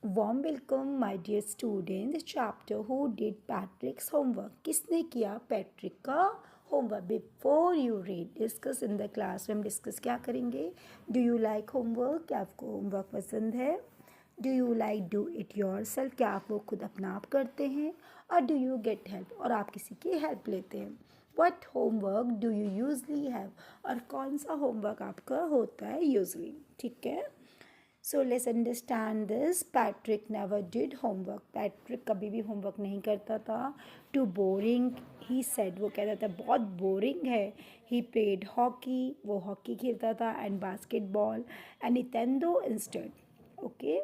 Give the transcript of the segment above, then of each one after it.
Warm welcome my dear students chapter who did Patrick's homework. किसने किया Patrick का homework? Before you read discuss in the class में हम discuss क्या करेंगे? Do you like homework? क्या आपको होमवर्क पसंद है? Do you like do it yourself? क्या आप वो खुद अपना आप करते हैं? और डू यू गेट हेल्प? और आप किसी की हेल्प लेते हैं? What homework do you usually have? और कौन सा होमवर्क आपका होता है यूजली? ठीक है, so let's understand this. Patrick never did homework. Patrick कभी भी होमवर्क नहीं करता था। टू बोरिंग ही सेड, वो कहता था बहुत बोरिंग है। ही प्लेड हॉकी, वो हॉकी खेलता था, and basketball and Nintendo instead. Okay,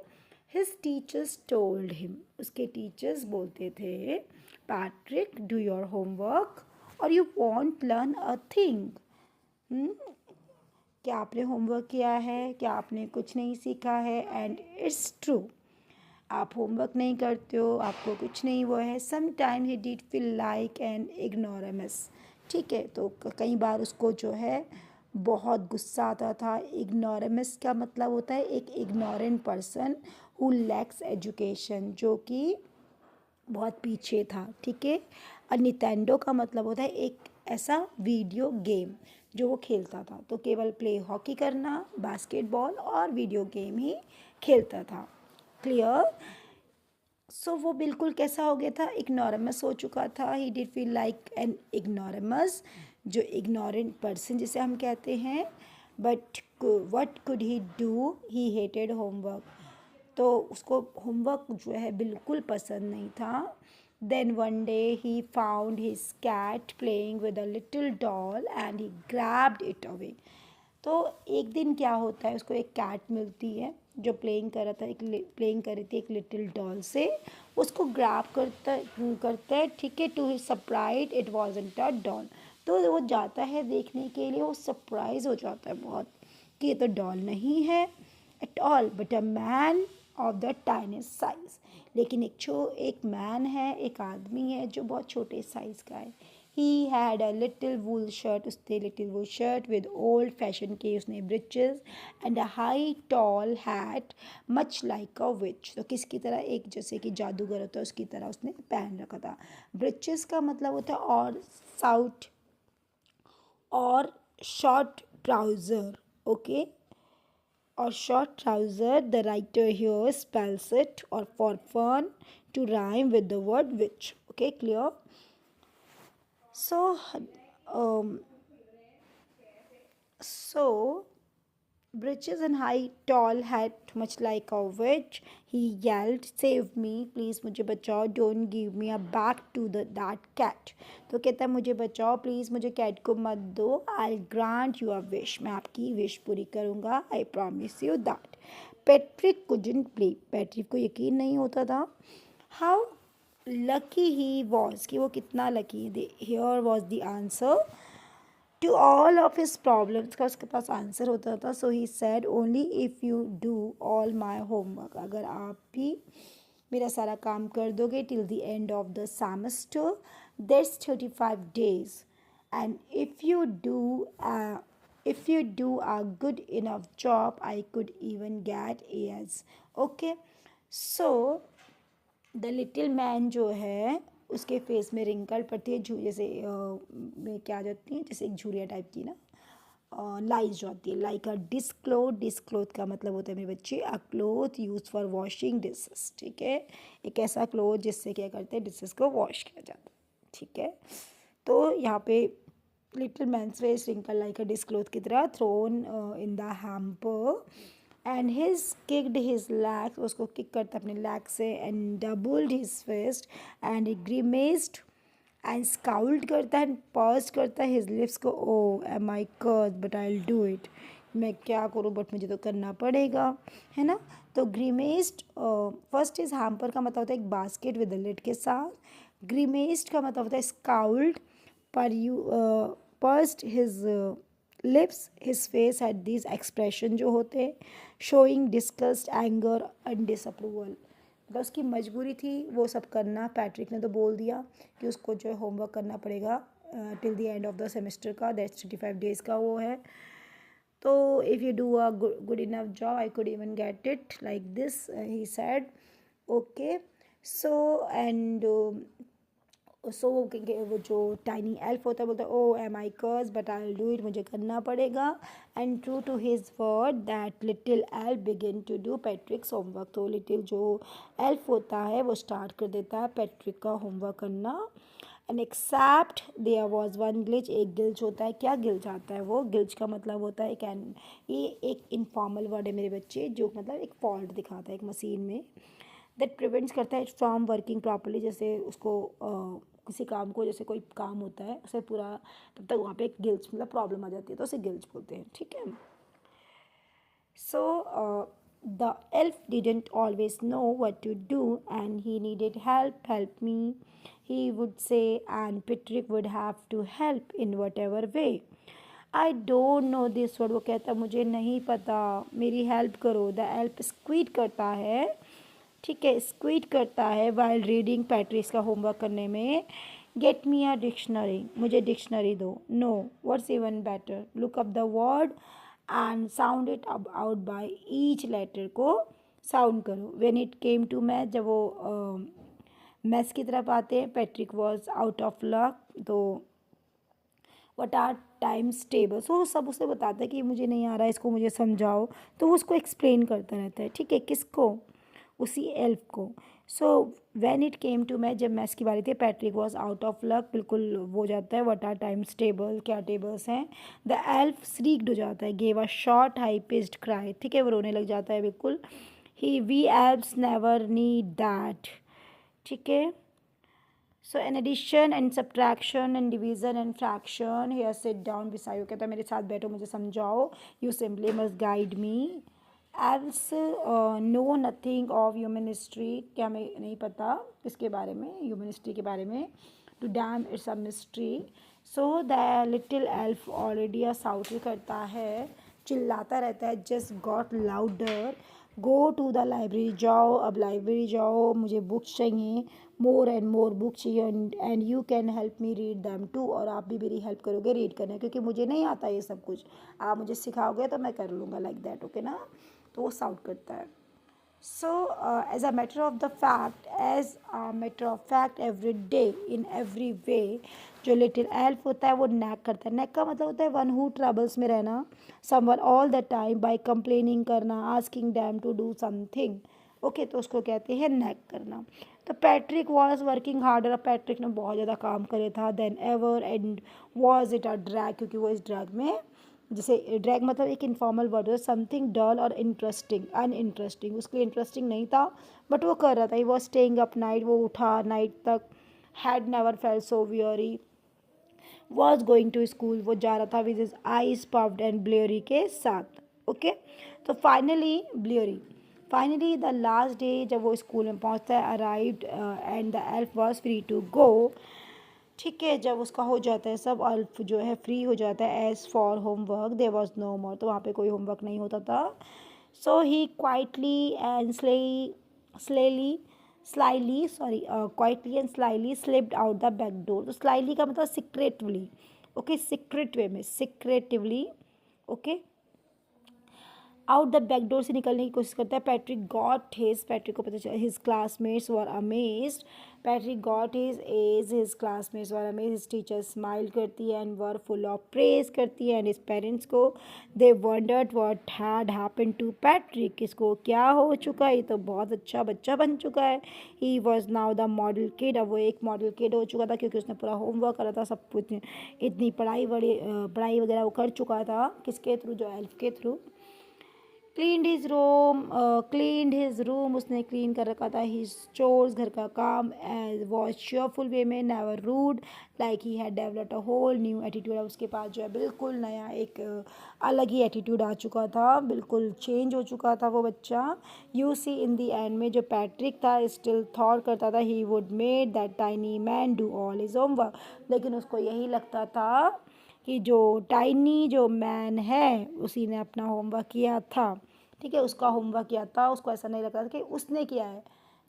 his teachers told him, उसके टीचर्स बोलते थे पैट्रिक डू योर होमवर्क और you won't learn a thing. क्या आपने होमवर्क किया है? क्या आपने कुछ नहीं सीखा है? एंड इट्स ट्रू, आप होमवर्क नहीं करते हो, आपको कुछ नहीं वो है। Some time he did feel like an ignoramus. ठीक है, तो कई बार उसको जो है बहुत गुस्सा आता था। इग्नोरेमस का मतलब होता है एक ignorant person who lakhs education, जो कि बहुत पीछे था। ठीक है, और नितेंडो का मतलब होता है एक ऐसा वीडियो गेम जो वो खेलता था। तो केवल प्ले हॉकी करना, बास्केटबॉल और वीडियो गेम ही खेलता था। क्लियर? सो वो बिल्कुल कैसा हो गया था? इग्नोरेमस हो चुका था। He did feel like an ignoramus, जो इग्नोरेंट पर्सन जिसे हम कहते हैं। But what could he do? He hated homework, तो उसको होमवर्क जो है बिल्कुल पसंद नहीं था। Then one day he found his cat playing with a little doll and he grabbed it away. तो एक दिन क्या होता है, उसको एक कैट मिलती है जो प्लेइंग कर रही थी एक लिटिल डॉल से। उसको ग्रैब करता है। ठीक है, to his surprise it wasn't a doll. तो वो जाता है देखने के लिए, वो सरप्राइज हो जाता है बहुत कि ये तो डॉल नहीं है at all but a man of the tiniest size. लेकिन एक मैन है, एक आदमी है जो बहुत छोटे साइज का है। He had a little wool shirt, उसने little wool shirt with old fashion के उसने breeches and a high tall hat much like a witch. तो किसकी तरह? एक जैसे कि जादूगर होता है उसकी तरह उसने पहन रखा था। ब्रिचेस का मतलब होता है और short trouser. Okay, or short trouser. The writer here spells it or for fun to rhyme with the word which. Okay, clear? So, um, so breeches and high tall hat much like a witch. He yelled, "Save me, please मुझे बचाओ. Don't give me a back to that cat." तो कहता है मुझे बचाओ please, मुझे cat को मत दो। I'll grant you a wish, मैं आपकी विश पूरी करूँगा। I promise you that. Patrick couldn't believe, Patrick को यकीन नहीं होता था how lucky he was, कि वो कितना लकी है। Here was the answer to all of his problems का उसके पास आंसर होता था। So he said only if you do all my homework, अगर आप भी मेरा सारा काम कर दोगे till the end of the semester, that's 35 days, and if you do a good enough job I could even get A's. Okay, so the little man जो है उसके फेस में रिंकल पड़ती है, जैसे में क्या जाती है, जैसे एक झुरिया टाइप की ना लाइज जो आती है। लाइक अ डिस्क्लोथ, डिस्क्लोथ का मतलब होता है मेरे बच्चे a cloth use for washing dishes. ठीक है, एक ऐसा क्लोथ जिससे क्या करते हैं, डिशेस को वॉश किया जाता है। ठीक है, तो यहाँ पे little man's face wrinkle like a dishcloth की तरह thrown in the hamper and his kicked his leg, उसको किक करता है अपने लैग से, and doubled his fist and he grimaced and scowled करता है, पर्स करता है हिज लिप्स को। Oh am I curse but I will do it, मैं क्या करूँ बट मुझे तो करना पड़ेगा, है ना। तो ग्रीमेस्ड फर्स्ट इज हैम्पर का मतलब होता है एक बास्केट विद लिड के साथ। ग्रीमेस्ड का मतलब होता है स्काउल्ड, पर you pursued his lips, his face had this expression जो होते हैं showing disgust anger and disapproval, मतलब उसकी मजबूरी थी वो सब करना। पैट्रिक ने तो बोल दिया कि उसको जो है होमवर्क करना पड़ेगा till the end of the semester का, दैट्स 35 days का वो है। तो if you do a good enough job I could even get it like this, he said. Okay. So and so वो जो टाइनी एल्फ होता है बोलता है, oh am I curse but I will do it, मुझे करना पड़ेगा. And true to his word that little elf begin to do पैट्रिक्स homework. तो लिटिल जो एल्फ होता है वो स्टार्ट कर देता है पैट्रिक का होमवर्क करना. And except there was one glitch. एक गिल्च होता है. क्या गिल्च आता है? वो गिल्च का मतलब होता है कैन, ये एक इनफॉर्मल वर्ड है मेरे बच्चे, जो मतलब एक फॉल्ट दिखाता है एक मशीन में, दैट प्रिवेंट्स करता है फ्रॉम वर्किंग प्रॉपरली. जैसे उसको किसी काम को, जैसे कोई काम होता है उसे पूरा, तब तक वहाँ पे एक गिल्च मतलब प्रॉब्लम आ जाती है, तो उसे गिल्च बोलते हैं. ठीक है. So the elf didn't always know what to do and he needed help me he would say, and Patrick would have to help in whatever way. I don't know this word. वो कहता मुझे नहीं पता, मेरी help करो. The elf स्क्वीट करता है. ठीक है, स्क्वीट करता है वाइल रीडिंग पैट्रिक्स का होमवर्क करने में. Get me a dictionary. मुझे डिक्शनरी दो. No, what's even better, look up the word and sound it out by each letter. को साउंड करो. When it came to math, जब वो मैथ्स की तरफ आते हैं, Patrick was out of luck. तो व्हाट आर टाइम्स टेबल्स, वो सब उसे बताता है कि मुझे नहीं आ रहा है, इसको मुझे समझाओ. तो वो उसको एक्सप्लेन करता रहता है. ठीक है, किसको? उसी एल्फ को. So when it came to math, जब मैथ्स की बारी थी, Patrick was out of luck. बिल्कुल वो जाता है, व्हाट आर टाइम्स टेबल, क्या टेबल्स हैं. द एल्फ श्रीक्ड हो जाता है. Gave a short high pitched cry. ठीक है, वो रोने लग जाता है बिल्कुल. He we elves never need that. ठीक है. So an addition and subtraction and division and fraction, here sit down beside. कहता है मेरे साथ बैठो, मुझे समझाओ. You simply must guide me. Else know nothing of human history. क्या हमें नहीं पता किसके बारे में? ह्यूमन हिस्ट्री के बारे में. To them it's a mystery. So the little elf already shout करता है, चिल्लाता रहता है. Just got louder. Go to the library. जाओ, अब लाइब्रेरी जाओ, मुझे बुक्स चाहिए. मोर एंड मोर बुक्स चाहिए. And you can help me read them too. और आप भी मेरी हेल्प करोगे रीड करने, क्योंकि मुझे नहीं आता ये सब कुछ. आप मुझे सिखाओगे तो मैं कर लूँगा लाइक दैट. ओके ना. तो वो साउट करता है. So as a matter of fact every day in every way, जो लिटिल एल्फ होता है वो नैक करता है. नैक का मतलब होता है वन हु ट्रबल्स में रहना. Someone all the time by complaining करना, asking them to do something. Okay, तो उसको कहते हैं नैक करना. तो Patrick was working harder. Patrick ने बहुत ज़्यादा काम करे था then ever. And was it a drag, क्योंकि वो इस ड्रैग में, जैसे ड्रैग मतलब एक इनफॉर्मल वर्ड है, समथिंग डल और इंटरेस्टिंग, अनइंटरेस्टिंग. उसके लिए इंटरेस्टिंग नहीं था बट वो कर रहा था. He was staying up night. वो उठा नाइट तक. Had never felt so weary. Was going to school. वो जा रहा था with his eyes puffed and bleary के साथ. ओके. तो फाइनली द लास्ट डे, जब वो स्कूल में पहुंचता है, arrived and the elf was free to go. ठीक है, जब उसका हो जाता है सब, अल्फ जो है फ्री हो जाता है. As for homework there was no more. तो वहाँ पे कोई होमवर्क नहीं होता था. So he quietly and quietly and slyly slipped out the back door. तो स्लाइली का मतलब सीक्रेटली. ओके, सीक्रेट वे में, secretively. Okay, out the back door से निकलने की कोशिश करता है. पैट्रिक को पता चला. His classmates were amazed. Patrick got his classmates were amazed. His teacher smile करती है and were full of praise करती है. एंड हिज पेरेंट्स को, they wondered what had happened to Patrick. इसको क्या हो चुका है, ये तो बहुत अच्छा बच्चा बन चुका है. He was now the model kid. अब वो एक मॉडल किड हो चुका था, क्योंकि उसने पूरा होमवर्क करा था, सब कुछ, इतनी पढ़ाई वगैरह वो कर चुका था. किसके थ्रू? जो एल्फ के थ्रू. Cleaned his room. उसने क्लीन कर रखा था. हिज चोर्स, घर का काम. एज वॉज cheerful वे में, never rude, like he had developed a whole new attitude. अब उसके पास जो है बिल्कुल नया एक अलग ही एटीट्यूड आ चुका था. बिल्कुल चेंज हो चुका था वो बच्चा. You see in the and में जो पैट्रिक था स्टिल थॉट करता था he would made that tiny man do all his homework. लेकिन उसको यही लगता था कि जो टाइनी जो मैन है उसी ने अपना होमवर्क किया था. ठीक है, उसका होमवर्क किया था. उसको ऐसा नहीं लगता था कि उसने किया है,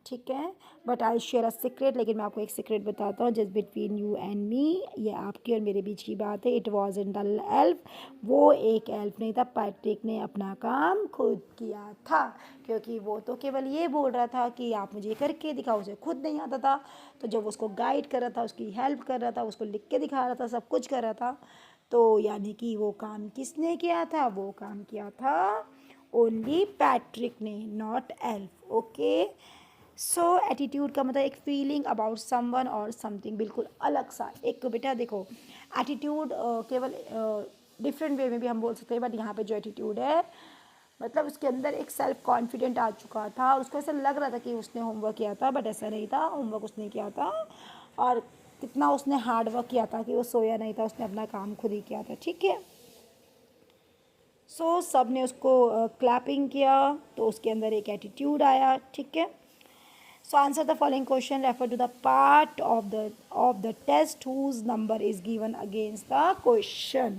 ठीक है, but I share a secret, लेकिन मैं आपको एक सीक्रेट बताता हूँ, just between you and me, ये आपकी और मेरे बीच की बात है। It was in the elf, वो एक एल्फ नहीं था, पैट्रिक ने अपना काम खुद किया था, क्योंकि वो तो केवल ये बोल रहा था कि आप मुझे करके दिखाओ, उसे खुद नहीं आता था। तो जब उसको गाइड कर रहा था, उसकी हेल्प कर रहा था, उसको लिख के दिखा रहा था, सब कुछ कर रहा था, तो यानी कि वो काम किसने किया था? वो काम किया था ओनली पैट्रिक ने, not elf. Okay, so attitude का मतलब एक फीलिंग अबाउट समवन और समथिंग, बिल्कुल अलग सा एक। बेटा देखो, एटीट्यूड केवल डिफरेंट वे में भी हम बोल सकते हैं, बट यहाँ पे जो एटीट्यूड है मतलब उसके अंदर एक सेल्फ कॉन्फिडेंट आ चुका था, उसको ऐसा लग रहा था कि उसने होमवर्क किया था, बट ऐसा नहीं था, होमवर्क उसने किया था। और कितना उसने हार्ड वर्क किया था कि वो सोया नहीं था, उसने अपना काम खुद ही किया था। ठीक है, सो सब ने उसको क्लैपिंग किया, तो उसके अंदर एक एटीट्यूड आया। ठीक है, so answer the following question, refer to the part of the test whose number is given against the question.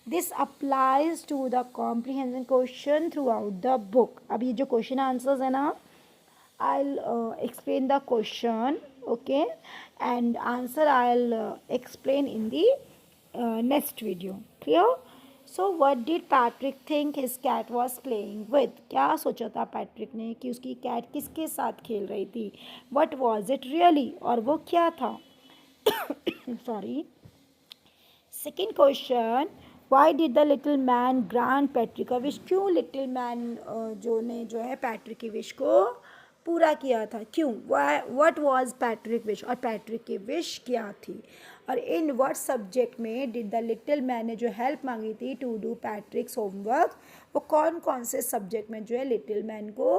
This applies to the comprehension question throughout the book. अब ये जो question answers है ना, I'll explain the question, okay, and answer I'll explain in the next video. Clear? So what did Patrick think his cat was playing with? क्या सोचा था Patrick ने कि उसकी कैट किसके साथ खेल रही थी? What was it really? और वो क्या था? Sorry. Second question, why did the little man grant Patrick a wish? क्यों लिटिल मैन जो है पैट्रिक की विश को पूरा किया था? क्यों? What was Patrick wish? और पैट्रिक की विश क्या थी? और इन व्हाट सब्जेक्ट में डिड द लिटिल मैन ने जो हेल्प मांगी थी टू डू पैट्रिक्स होमवर्क, वो कौन कौन से सब्जेक्ट में जो है लिटिल मैन को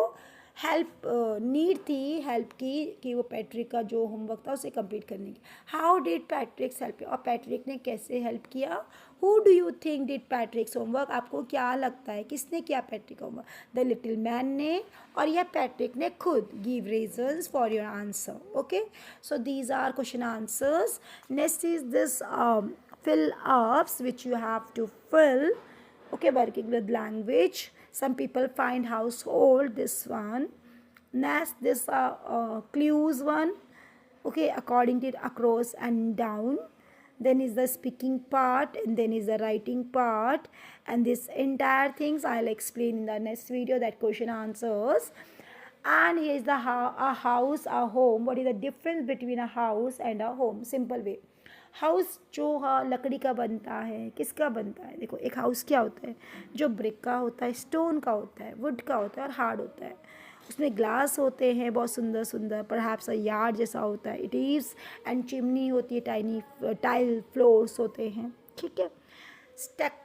हेल्प नीड थी, हेल्प की कि वो पैट्रिक का जो होमवर्क था उसे कंप्लीट करने की? हाउ डिड पैट्रिक्स हेल्प, और पैट्रिक ने कैसे हेल्प किया? Who do you think did Patrick's homework? आपको क्या लगता है किसने किया पैट्रिक का होमवर्क? द लिटिल मैन ने और या पैट्रिक ने खुद? Give reasons for your answer. Okay, so these are question answers. Next is this fill ups which you have to fill. Okay, working with language, some people find household, this one. Next, this clues one. Okay, according to across and down. Then is the speaking part, and then is the writing part, and this entire things I'll explain in the next video, that question answers. And here is the a house, a home. What is the difference between a house and a home? Simple way. House जो लकड़ी का बनता है, किसका बनता है? देखो, एक हाउस क्या होता है? जो ब्रिक का होता है, स्टोन का होता है, वुड का होता है और हार्ड होता है। उसमें ग्लास होते हैं बहुत सुंदर सुंदर, परहैप्स अ यार्ड जैसा होता है, इट इज़, एंड चिमनी होती है, टाइनी टाइल फ्लोर्स होते हैं। ठीक है, स्टेक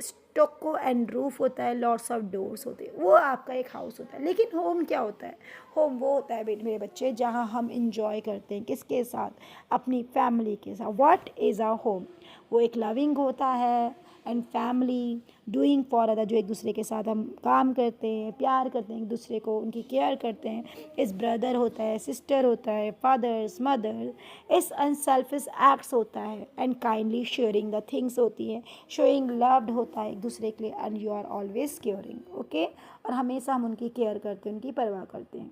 स्टोको एंड रूफ होता है, लॉट्स ऑफ डोर्स होते हैं, वो आपका एक हाउस होता है। लेकिन होम क्या होता है? होम वो होता है मेरे बच्चे जहाँ हम इंजॉय करते हैं, किसके साथ? अपनी फैमिली के साथ। What is a home? वो एक लविंग होता है and family, doing for other, जो एक दूसरे के साथ हम काम करते हैं, प्यार करते हैं एक दूसरे को, उनकी केयर करते हैं। इस ब्रदर होता है, सिस्टर होता है, फादर्स, मदर। इस अनसेल्फिश एक्ट्स होता है, and kindly sharing the things होती है, शोइंग लव्ड होता है एक दूसरे के लिए, and you are always caring. Okay, और हमेशा हम उनकी केयर करते हैं, उनकी परवाह करते हैं।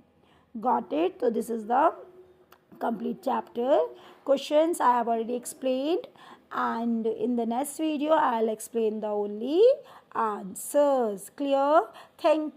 Got it? तो this is the complete chapter. Questions I have already explained, and in the next video I'll explain the only answers. Clear? Thank you.